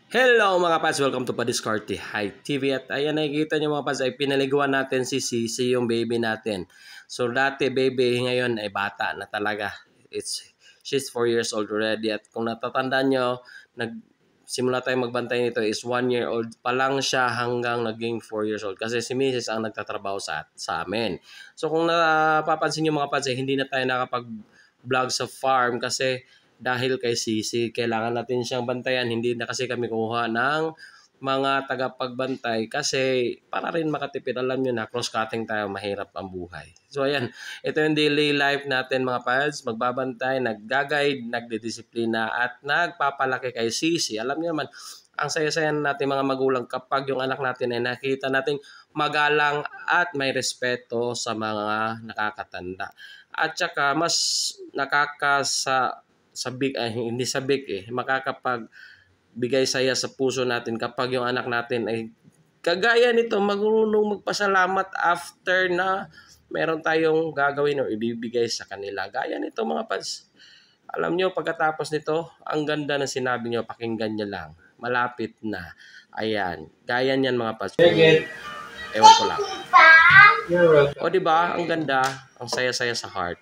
Hello mga pads, welcome to Padiscarte High TV. At ayan, nakikita nyo mga pads, ay pinaliguan natin si Sisi, yung baby natin. So dati baby, ngayon ay bata na talaga. She's 4 years old already. At kung natatandaan nyo, simula tayo magbantay nito is 1 year old pa lang siya hanggang naging 4 years old. Kasi si Mrs. ang nagtatrabaho sa amin. So kung napapansin nyo mga pads, hindi na tayo nakapag-vlog sa farm kasi dahil kay Sisi, kailangan natin siyang bantayan. Hindi na kasi kami kuha ng mga tagapagbantay kasi para rin makatipid. Alam nyo na, cross-cutting tayo, mahirap ang buhay. So ayan, ito yung daily life natin mga pads. Magbabantay, nag-guide, nagdidisiplina at nagpapalaki kay Sisi. Alam nyo naman, ang saya-saya natin mga magulang kapag yung anak natin ay nakita natin magalang at may respeto sa mga nakakatanda. At saka mas hindi sabik makakapagbigay saya sa puso natin kapag yung anak natin ay kagaya nito, marunong magpasalamat after na meron tayong gagawin o ibibigay sa kanila. Gaya nito mga pads. Alam nyo, pagkatapos nito, ang ganda ng sinabi nyo, pakinggan nyo lang. Malapit na. Ayan. Gaya niyan mga pads. Ewan ko lang. O diba, ang ganda, ang saya-saya sa heart.